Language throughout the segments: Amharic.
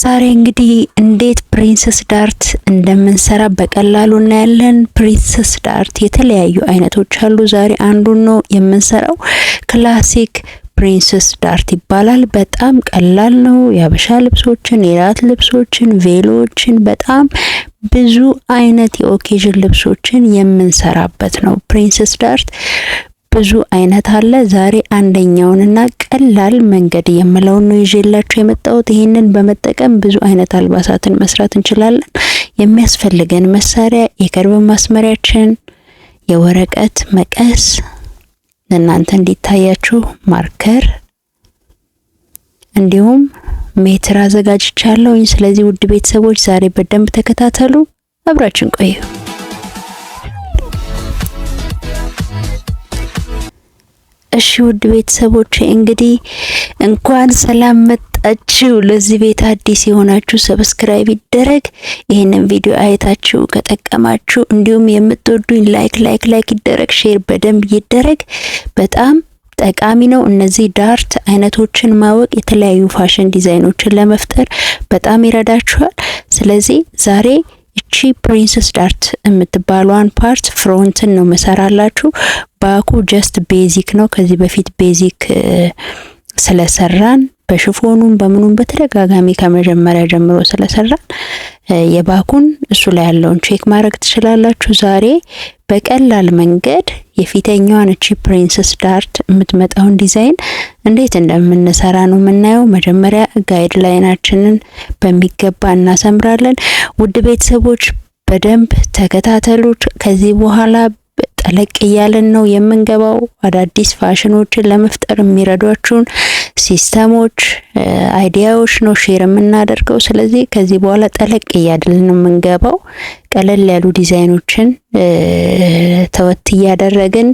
ዛሬ እንግዲህ እንዴት ፕሪንሰስ ዳርት እንደምንሰራ በቀላሉ እናያለን። ፕሪንሰስ ዳርት የተለያዩ አይነቶች አሉ። ዛሬ አንዱን ነው የምንሰራው። ክላሲክ ፕሪንሰስ ዳርት ይባላል። በጣም ቀላል ነው። የሀበሻ ልብሶችን፣ የራት ልብሶችን፣ ቬሎችን፣ በጣም ብዙ አይነት የኦኬዥን ልብሶችን የምንሰራበት ነው። ፕሪንሰስ ዳርት ብዙ አይነት አለ። ዛሬ አንደኛውንና ቀላል መንገድ የምለውን ነው ይዤላችሁ የመጣሁት። ይሄንን በመጠቀም ብዙ አይነት አልባሳትን መስራት እንችላለን። የሚያስፈልገን መሳሪያ የከርብ ማስመሪያችን፣ የወረቀት መቀስ፣ ለእናንተ እንዲታያችሁ ማርከር፣ እንዲሁም ሜትር አዘጋጅቻለሁ። ስለዚህ ውድ ቤተሰቦች ዛሬ በደንብ ተከታተሉ፣ አብራችን ቆዩ። እሺ ውድ ቤተሰቦች እንግዲህ እንኳን ሰላም መጣችሁ። ለዚህ ቤት አዲስ የሆናችሁ ሰብስክራይብ ይደረግ። ይሄንን ቪዲዮ አይታችሁ ከጠቀማችሁ እንዲሁም የምትወዱኝ ላይክ ይደረግ፣ ሼር በደንብ ይደረግ። በጣም ጠቃሚ ነው። እነዚህ ዳርት አይነቶችን ማወቅ የተለያዩ ፋሽን ዲዛይኖችን ለመፍጠር በጣም ይረዳችኋል። ስለዚህ ዛሬ እቺ ፕሪንሰስ ዳርት የምትባሏን ፓርት ፍሮንትን ነው መሰራላችሁ። ባኩ ጀስት ቤዚክ ነው። ከዚህ በፊት ቤዚክ ስለሰራን በሽፎኑም በምኑም በተደጋጋሚ ከመጀመሪያ ጀምሮ ስለሰራን የባኩን እሱ ላይ ያለውን ቼክ ማድረግ ትችላላችሁ። ዛሬ በቀላል መንገድ የፊተኛዋን እቺ ፕሪንሰስ ዳርት የምትመጣውን ዲዛይን እንዴት እንደምንሰራ ነው የምናየው። መጀመሪያ ጋይድ ላይናችንን በሚገባ እናሰምራለን። ውድ ቤተሰቦች በደንብ ተከታተሉት። ከዚህ በኋላ ጠለቅ እያለን ነው የምንገባው። አዳዲስ ፋሽኖችን ለመፍጠር የሚረዷችሁን ሲስተሞች፣ አይዲያዎች ነው ሼር የምናደርገው። ስለዚህ ከዚህ በኋላ ጠለቅ እያለን ነው የምንገባው። ቀለል ያሉ ዲዛይኖችን ተወት እያደረግን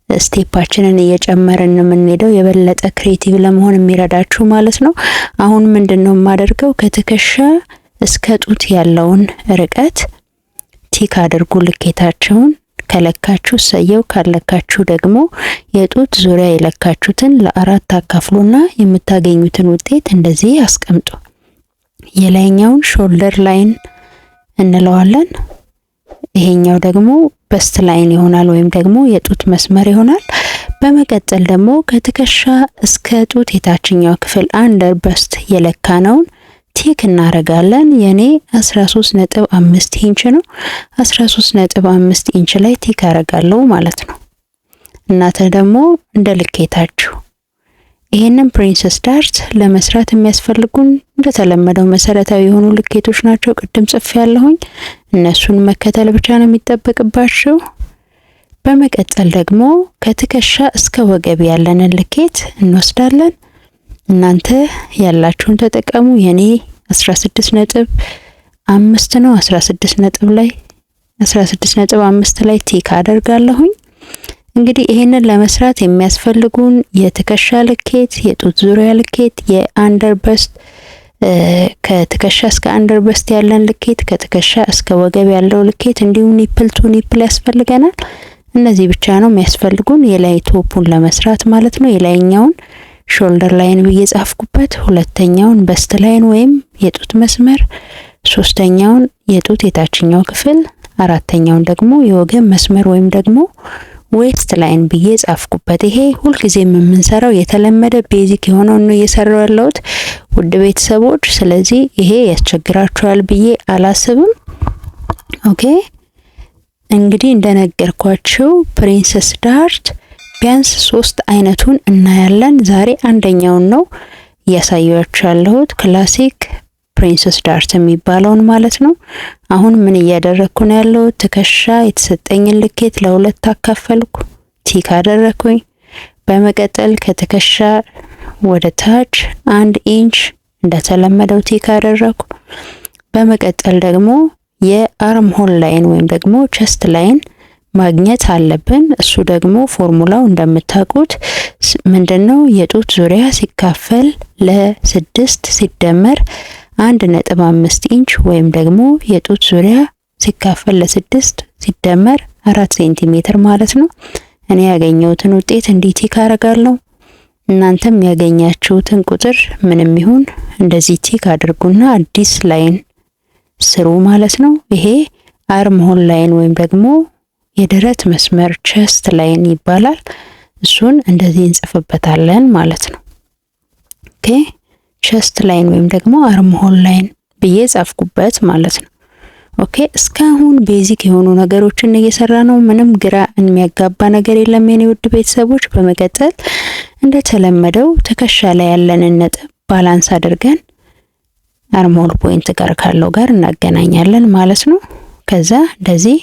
ስቴፓችንን እየጨመርን የምንሄደው የበለጠ ክሬቲቭ ለመሆን የሚረዳችሁ ማለት ነው። አሁን ምንድነው የማደርገው? ከትከሻ እስከ ጡት ያለውን ርቀት ቲክ አድርጉ ልኬታችሁን። ከለካችሁ ሰየው፣ ካለካችሁ ደግሞ የጡት ዙሪያ የለካችሁትን ለአራት አካፍሉና የምታገኙትን ውጤት እንደዚህ አስቀምጡ። የላይኛውን ሾልደር ላይን እንለዋለን። ይሄኛው ደግሞ በስት ላይን ይሆናል ወይም ደግሞ የጡት መስመር ይሆናል። በመቀጠል ደግሞ ከትከሻ እስከ ጡት የታችኛው ክፍል አንደር በስት የለካነውን ቲክ እናረጋለን። የኔ 13.5 ኢንች ነው። 13.5 ኢንች ላይ ቲክ አረጋለሁ ማለት ነው። እናንተ ደግሞ እንደ ልኬታችሁ። ይሄንን ፕሪንሰስ ዳርት ለመስራት የሚያስፈልጉን እንደተለመደው መሰረታዊ የሆኑ ልኬቶች ናቸው። ቅድም ጽፌ ያለሁኝ እነሱን መከተል ብቻ ነው የሚጠበቅባችሁ። በመቀጠል ደግሞ ከትከሻ እስከ ወገብ ያለንን ልኬት እንወስዳለን። እናንተ ያላችሁን ተጠቀሙ። የኔ 16.5 ነው። 16.5 ላይ ቲክ አደርጋለሁኝ። እንግዲህ ይሄንን ለመስራት የሚያስፈልጉን የትከሻ ልኬት፣ የጡት ዙሪያ ልኬት፣ የአንደር በስት ከትከሻ እስከ አንደር በስት ያለን ልኬት፣ ከትከሻ እስከ ወገብ ያለው ልኬት፣ እንዲሁም ኒፕል ቱ ኒፕል ያስፈልገናል። እነዚህ ብቻ ነው የሚያስፈልጉን የላይ ቶፑን ለመስራት ማለት ነው። የላይኛውን ሾልደር ላይን ብዬ ጻፍኩበት፣ ሁለተኛውን በስት ላይን ወይም የጡት መስመር፣ ሶስተኛውን የጡት የታችኛው ክፍል፣ አራተኛውን ደግሞ የወገብ መስመር ወይም ደግሞ ዌስት ላይን ብዬ ጻፍኩበት። ይሄ ሁልጊዜም የምንሰራው የተለመደ ቤዚክ የሆነው ነው እየሰራው ያለሁት ውድ ቤተሰቦች። ስለዚህ ይሄ ያስቸግራችኋል ብዬ አላስብም። ኦኬ እንግዲህ እንደነገርኳችሁ ፕሪንሰስ ዳርት ቢያንስ 3 አይነቱን እናያለን። ዛሬ አንደኛውን ነው እያሳያችሁ ያለሁት ክላሲክ ፕሪንሰስ ዳርት የሚባለውን ማለት ነው። አሁን ምን እያደረኩ ነው ያለው? ትከሻ የተሰጠኝን ልኬት ለሁለት አካፈልኩ፣ ቲክ አደረኩኝ። በመቀጠል ከትከሻ ወደ ታች 1 ኢንች እንደተለመደው ቲክ አደረኩ። በመቀጠል ደግሞ የአርም ሆል ላይን ወይም ደግሞ ቸስት ላይን ማግኘት አለብን። እሱ ደግሞ ፎርሙላው እንደምታውቁት ምንድነው? የጡት ዙሪያ ሲካፈል ለ6 ሲደመር 1.5 ኢንች ወይም ደግሞ የጡት ዙሪያ ሲካፈል ለ6 ሲደመር 4 ሴንቲሜትር ማለት ነው። እኔ ያገኘሁትን ውጤት እንዲህ ቲክ አረጋለሁ። እናንተም ያገኛችሁትን ቁጥር ምንም ይሁን እንደዚህ ቲክ አድርጉና አዲስ ላይን ስሩ ማለት ነው። ይሄ አርም ሆል ላይን ወይም ደግሞ የደረት መስመር ቸስት ላይን ይባላል። እሱን እንደዚህ እንጽፍበታለን ማለት ነው። ኦኬ ቸስት ላይን ወይም ደግሞ አርም ሆል ላይን ብዬ ጻፍኩበት ማለት ነው። ኦኬ እስካሁን ቤዚክ የሆኑ ነገሮችን እየሰራ ነው። ምንም ግራ የሚያጋባ ነገር የለም የኔ ውድ ቤተሰቦች። በመቀጠል እንደተለመደው ትከሻ ላይ ያለንን ነጥብ ባላንስ አድርገን አርም ሆል ፖይንት ጋር ካለው ጋር እናገናኛለን ማለት ነው። ከዛ እንደዚህ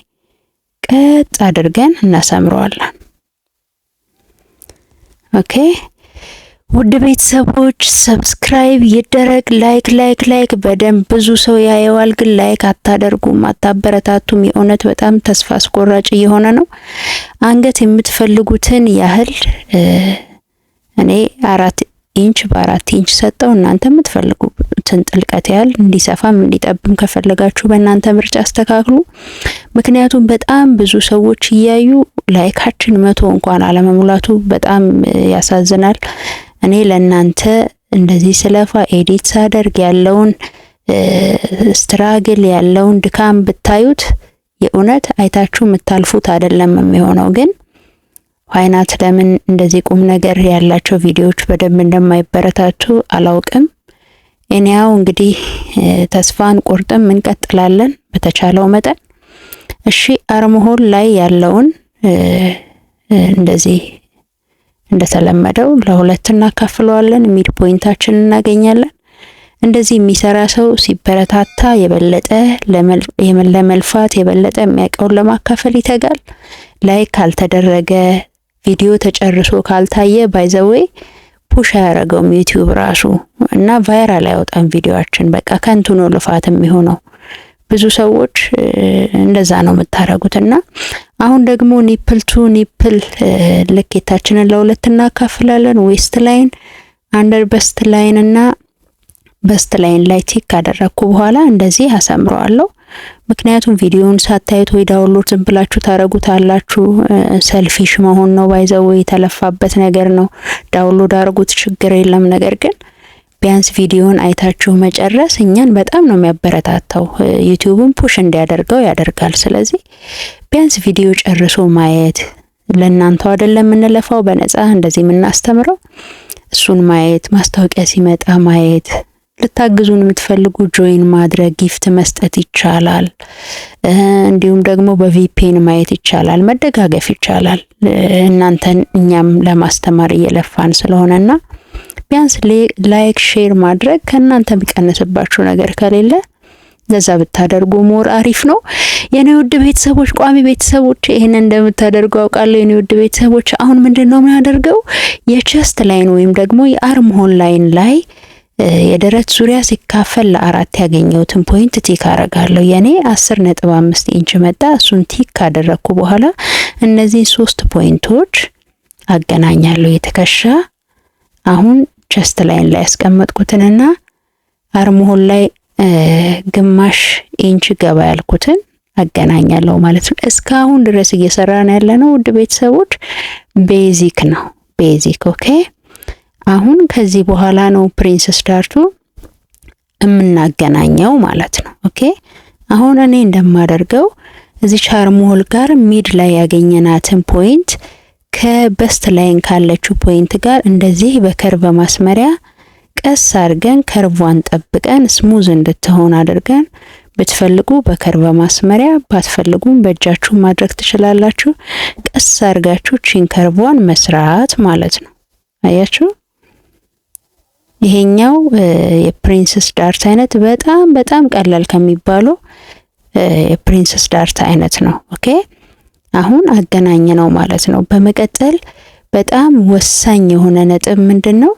ቀጥ አድርገን እናሰምረዋለን። ኦኬ ውድ ቤተሰቦች ሰብስክራይብ ይደረግ። ላይክ በደንብ ብዙ ሰው ያየዋል፣ ግን ላይክ አታደርጉም፣ አታበረታቱም። የእውነት በጣም ተስፋ አስቆራጭ እየሆነ ነው። አንገት የምትፈልጉትን ያህል እኔ 4 ኢንች በ4 ኢንች ሰጠው። እናንተ የምትፈልጉትን ጥልቀት ያህል እንዲሰፋም እንዲጠብም ከፈለጋችሁ በእናንተ ምርጫ አስተካክሉ። ምክንያቱም በጣም ብዙ ሰዎች እያዩ ላይካችን 100 እንኳን አለመሙላቱ በጣም ያሳዝናል። እኔ ለእናንተ እንደዚህ ስለፋ ኤዲት ሳደርግ ያለውን ስትራግል ያለውን ድካም ብታዩት የእውነት አይታችሁ የምታልፉት አይደለም የሚሆነው። ግን ዋይናት ለምን እንደዚህ ቁም ነገር ያላቸው ቪዲዮዎች በደንብ እንደማይበረታቱ አላውቅም። እኔያው እንግዲህ ተስፋን ቆርጠም እንቀጥላለን በተቻለው መጠን። እሺ አርም ሆል ላይ ያለውን እንደዚህ እንደተለመደው ለሁለት እናካፍለዋለን። ሚድ ፖይንታችንን እናገኛለን። እንደዚህ የሚሰራ ሰው ሲበረታታ የበለጠ ለመልፋት የበለጠ የሚያውቀውን ለማካፈል ይተጋል። ላይክ ካልተደረገ ቪዲዮ ተጨርሶ ካልታየ ባይዘዌይ ፑሽ አያደርገውም ዩቲዩብ ራሱ እና ቫይራል አይወጣም ቪዲዮአችን። በቃ ከንቱ ነው ልፋት የሚሆነው። ብዙ ሰዎች እንደዛ ነው የምታረጉትና አሁን ደግሞ ኒፕል ቱ ኒፕል ልኬታችንን ለሁለት እናካፍላለን። ዌስት ላይን አንደር በስት ላይን እና በስት ላይን ላይ ቲክ ካደረኩ በኋላ እንደዚህ አሰምረዋለሁ። ምክንያቱም ቪዲዮውን ሳታዩት ወይ ዳውንሎድ ዝም ብላችሁ ታረጉታላችሁ። ሰልፊሽ መሆን ነው ባይዘው የተለፋበት ነገር ነው። ዳውንሎድ አርጉት ችግር የለም። ነገር ግን ቢያንስ ቪዲዮውን አይታችሁ መጨረስ እኛን በጣም ነው የሚያበረታታው። ዩቲዩብን ፑሽ እንዲያደርገው ያደርጋል። ስለዚህ ቢያንስ ቪዲዮ ጨርሶ ማየት ለእናንተው አይደለም የምንለፋው በነፃ እንደዚህ የምናስተምረው። እሱን ማየት፣ ማስታወቂያ ሲመጣ ማየት፣ ልታግዙን የምትፈልጉ ጆይን ማድረግ፣ ጊፍት መስጠት ይቻላል። እንዲሁም ደግሞ በቪፒኤን ማየት ይቻላል፣ መደጋገፍ ይቻላል። እናንተን እኛም ለማስተማር እየለፋን ስለሆነና ቢያንስ ላይክ ሼር ማድረግ ከእናንተ የሚቀንስባችሁ ነገር ከሌለ ለዛ ብታደርጉ ሞር አሪፍ ነው። የኔ ውድ ቤተሰቦች፣ ቋሚ ቤተሰቦች ይሄንን እንደምታደርጉ አውቃለሁ። የኔ ውድ ቤተሰቦች አሁን ምንድነው የምናደርገው? የቸስት ላይን ወይም ደግሞ የአርም ሆል ላይን ላይ የደረት ዙሪያ ሲካፈል ለ4 ያገኘሁትን ፖይንት ቲክ አረጋለሁ። የኔ 10.5 ኢንች መጣ። እሱን ቲክ ካደረኩ በኋላ እነዚህ 3 ፖይንቶች አገናኛለሁ። የተከሻ አሁን ቸስት ላይን ላይ ያስቀመጥኩትንና አርም ሆል ላይ ግማሽ ኢንች ገባ ያልኩትን አገናኛለሁ ማለት ነው። እስካሁን ድረስ እየሰራን ያለነው ውድ ቤተሰቦች ቤዚክ ነው። ቤዚክ ኦኬ። አሁን ከዚህ በኋላ ነው ፕሪንሰስ ዳርቱ የምናገናኘው ማለት ነው። ኦኬ አሁን እኔ እንደማደርገው እዚህ አርም ሆል ጋር ሚድ ላይ ያገኘናትን ፖይንት ከበስት ላይን ካለችው ፖይንት ጋር እንደዚህ በከርቭ ማስመሪያ ቀስ አድርገን ከርቫን ጠብቀን ስሙዝ እንድትሆን አድርገን ብትፈልጉ በከርቭ ማስመሪያ ባትፈልጉም በእጃችሁ ማድረግ ትችላላችሁ። ቀስ አድርጋችሁ ቺን ከርቫን መስራት ማለት ነው። አያችሁ? ይሄኛው የፕሪንሰስ ዳርት አይነት በጣም ቀላል ከሚባሉ የፕሪንሰስ ዳርት አይነት ነው። ኦኬ አሁን አገናኝ ነው ማለት ነው። በመቀጠል በጣም ወሳኝ የሆነ ነጥብ ምንድነው?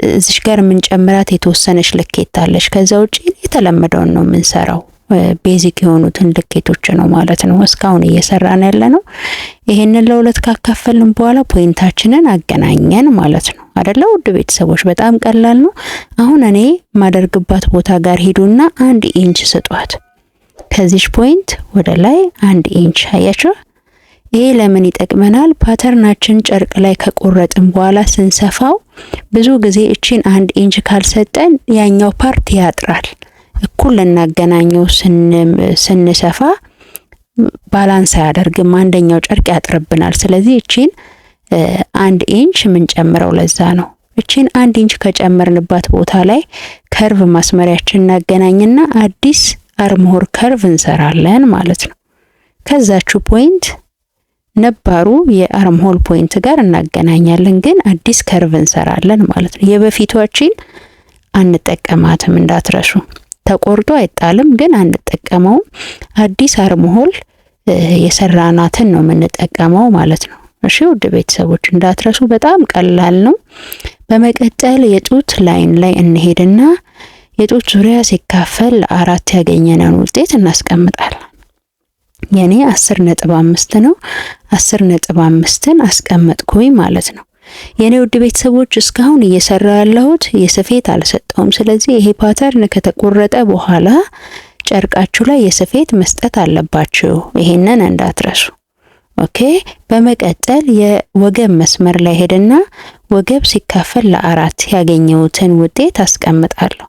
እዚሽ ጋር የምንጨምራት የተወሰነች ልኬት አለች። ከዛ ውጪ የተለመደውን ነው የምንሰራው። ቤዚክ የሆኑትን ልኬቶች ነው ማለት ነው እስካሁን እየሰራን ያለነው። ይሄንን ለሁለት ካካፈልን በኋላ ፖይንታችንን አገናኘን ማለት ነው አይደለ ውድ ቤተሰቦች? በጣም ቀላል ነው። አሁን እኔ ማደርግባት ቦታ ጋር ሄዱና 1 ኢንች ስጧት። ከዚህ ፖይንት ወደ ላይ 1 ኢንች አያችሁ? ይሄ ለምን ይጠቅመናል? ፓተርናችን ጨርቅ ላይ ከቆረጥን በኋላ ስንሰፋው ብዙ ጊዜ እቺን 1 ኢንች ካልሰጠን ያኛው ፓርት ያጥራል። እኩል ልናገናኘው ስንሰፋ ባላንስ አያደርግም፣ አንደኛው ጨርቅ ያጥርብናል። ስለዚህ እቺን 1 ኢንች ምን ጨምረው ለዛ ነው። እቺን 1 ኢንች ከጨመርንባት ቦታ ላይ ከርቭ ማስመሪያችን እናገናኝና አዲስ አርምሆል ከርቭ እንሰራለን ማለት ነው። ከዛችሁ ፖይንት ነባሩ የአርምሆል ፖይንት ጋር እናገናኛለን፣ ግን አዲስ ከርቭ እንሰራለን ማለት ነው። የበፊቷችን አንጠቀማትም እንዳትረሱ። ተቆርጦ አይጣልም፣ ግን አንጠቀመውም። አዲስ አርምሆል የሰራናትን ነው የምንጠቀመው ማለት ነው። እሺ ውድ ቤተሰቦች እንዳትረሱ፣ በጣም ቀላል ነው። በመቀጠል የጡት ላይን ላይ እንሄድና የጡት ዙሪያ ሲካፈል 4 ያገኘነውን ውጤት እናስቀምጣለን። የኔ 10.5 ነው። 10.5ን አስቀመጥኩኝ ማለት ነው። የኔ ውድ ቤተሰቦች እስካሁን እየሰራ ያለሁት የስፌት አልሰጠውም። ስለዚህ ይሄ ፓተርን ከተቆረጠ በኋላ ጨርቃችሁ ላይ የስፌት መስጠት አለባችሁ። ይሄንን እንዳትረሱ። ኦኬ። በመቀጠል የወገብ መስመር ላይ ሄድና ወገብ ሲካፈል ለ4 ያገኘሁትን ውጤት አስቀምጣለሁ።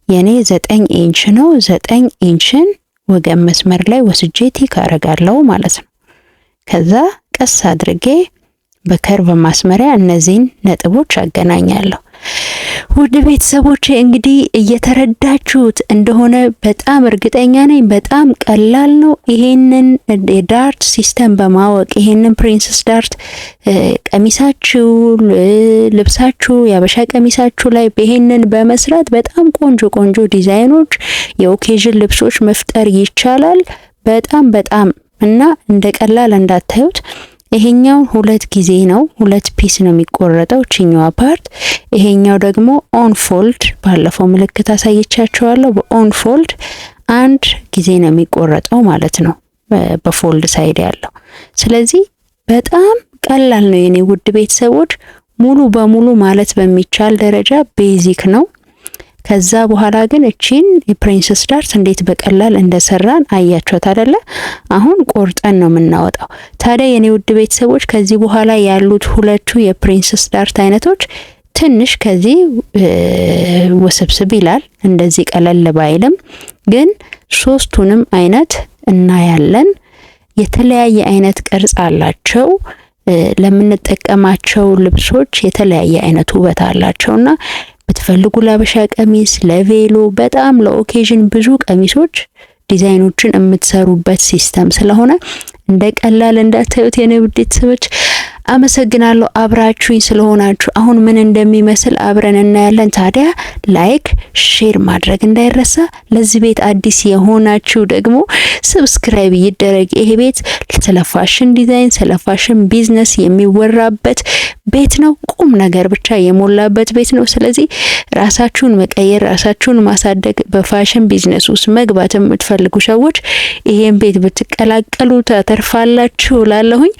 የኔ 9 ኢንች ነው። 9 ኢንችን ወገብ መስመር ላይ ወስጄ ቲክ አረጋለሁ ማለት ነው። ከዛ ቀስ አድርጌ በከርቭ ማስመሪያ እነዚህን ነጥቦች አገናኛለሁ። ውድ ቤተሰቦቼ እንግዲህ እየተረዳችሁት እንደሆነ በጣም እርግጠኛ ነኝ። በጣም ቀላል ነው። ይሄንን የዳርት ሲስተም በማወቅ ይሄንን ፕሪንሰስ ዳርት ቀሚሳችሁ፣ ልብሳችሁ፣ ያበሻ ቀሚሳችሁ ላይ ይሄንን በመስራት በጣም ቆንጆ ዲዛይኖች፣ የኦኬዥን ልብሶች መፍጠር ይቻላል። በጣም እና እንደ ቀላል እንዳታዩት። ይሄኛው 2 ጊዜ ነው፣ 2 ፒስ ነው የሚቆረጠው እቺኛዋ ፓርት። ይሄኛው ደግሞ ኦን ፎልድ ባለፈው ምልክት አሳይቻችኋለሁ። በኦን ፎልድ 1 ጊዜ ነው የሚቆረጠው ማለት ነው፣ በፎልድ ሳይድ ያለው። ስለዚህ በጣም ቀላል ነው የኔ ውድ ቤተሰቦች፣ ሙሉ በሙሉ ማለት በሚቻል ደረጃ ቤዚክ ነው። ከዛ በኋላ ግን እቺን የፕሪንሰስ ዳርት እንዴት በቀላል እንደሰራን አያችሁት አይደለ? አሁን ቆርጠን ነው የምናወጣው። ታዲያ የኔ ውድ ቤተሰቦች ከዚህ በኋላ ያሉት 2ቱ የፕሪንሰስ ዳርት አይነቶች ትንሽ ከዚህ ውስብስብ ይላል፣ እንደዚህ ቀለል ባይልም ግን 3ቱንም አይነት እናያለን። የተለያየ አይነት ቅርጽ አላቸው። ለምንጠቀማቸው ልብሶች የተለያየ አይነት ውበት አላቸውና ብትፈልጉ ለሀበሻ ቀሚስ፣ ለቬሎ፣ በጣም ለኦኬዥን ብዙ ቀሚሶች ዲዛይኖችን የምትሰሩበት ሲስተም ስለሆነ እንደ ቀላል እንዳታዩት የኔ ውድ ቤተሰቦች። አመሰግናለሁ አብራችሁኝ ስለሆናችሁ። አሁን ምን እንደሚመስል አብረን እናያለን። ታዲያ ላይክ፣ ሼር ማድረግ እንዳይረሳ። ለዚህ ቤት አዲስ የሆናችሁ ደግሞ ሰብስክራይብ ይደረግ። ይሄ ቤት ስለ ፋሽን ዲዛይን፣ ስለ ፋሽን ቢዝነስ የሚወራበት ቤት ነው። ቁም ነገር ብቻ የሞላበት ቤት ነው። ስለዚህ ራሳችሁን መቀየር፣ ራሳችሁን ማሳደግ፣ በፋሽን ቢዝነስ ውስጥ መግባት የምትፈልጉ ሰዎች ይሄን ቤት ብትቀላቀሉ ታተርፋላችሁ ላለሁኝ።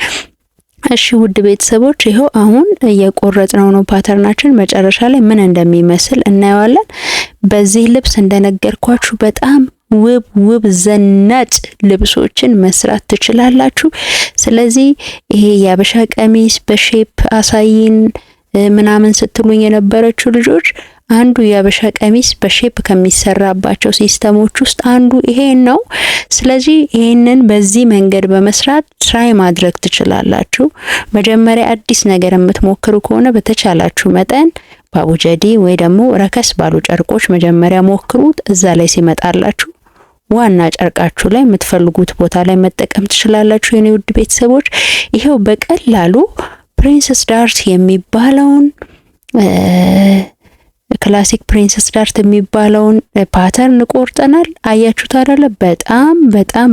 እሺ ውድ ቤተሰቦች ይሄው አሁን እየቆረጥነው ነው ፓተርናችን። መጨረሻ ላይ ምን እንደሚመስል እናየዋለን። በዚህ ልብስ እንደነገርኳችሁ በጣም ውብ ዘናጭ ልብሶችን መስራት ትችላላችሁ። ስለዚህ ይሄ የሀበሻ ቀሚስ በሼፕ አሳይን ምናምን ስትሉኝ የነበረችው ልጆች አንዱ የሀበሻ ቀሚስ በሼፕ ከሚሰራባቸው ሲስተሞች ውስጥ አንዱ ይሄ ነው። ስለዚህ ይሄንን በዚህ መንገድ በመስራት ትራይ ማድረግ ትችላላችሁ። መጀመሪያ አዲስ ነገር የምትሞክሩ ከሆነ በተቻላችሁ መጠን ባቡጀዲ ወይ ደግሞ ረከስ ባሉ ጨርቆች መጀመሪያ ሞክሩት። እዛ ላይ ሲመጣላችሁ ዋና ጨርቃችሁ ላይ የምትፈልጉት ቦታ ላይ መጠቀም ትችላላችሁ። የኔ ውድ ቤተሰቦች ይሄው በቀላሉ ፕሪንሰስ ዳርት የሚባለውን ክላሲክ ፕሪንሰስ ዳርት የሚባለውን ፓተርን ቆርጠናል። አያችሁት አይደለ?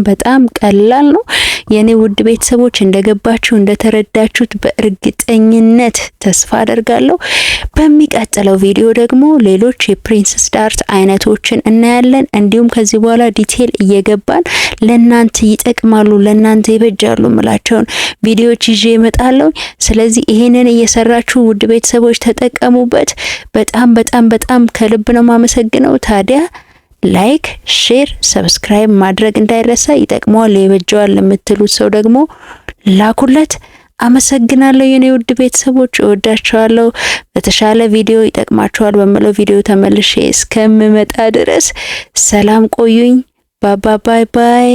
በጣም ቀላል ነው። የኔ ውድ ቤተሰቦች እንደገባችሁ እንደተረዳችሁት በእርግጠኝነት ተስፋ አደርጋለሁ። በሚቀጥለው ቪዲዮ ደግሞ ሌሎች የፕሪንሰስ ዳርት አይነቶችን እናያለን። እንዲሁም ከዚህ በኋላ ዲቴል እየገባን ለናንተ ይጠቅማሉ፣ ለናንተ ይበጃሉ ምላቸውን ቪዲዮዎች ይዤ እመጣለሁ። ስለዚህ ይሄንን እየሰራችሁ ውድ ቤተሰቦች ተጠቀሙበት። በጣም ከልብ ነው ማመሰግነው። ታዲያ ላይክ፣ ሼር፣ ሰብስክራይብ ማድረግ እንዳይረሳ። ይጠቅመዋል ይበጀዋል ለምትሉት ሰው ደግሞ ላኩለት። አመሰግናለሁ የኔ ውድ ቤተሰቦች፣ እወዳችኋለሁ። በተሻለ ቪዲዮ ይጠቅማችኋል በመለው ቪዲዮ ተመልሼ እስከምመጣ ድረስ ሰላም ቆዩኝ። ባይ ባይ ባይ።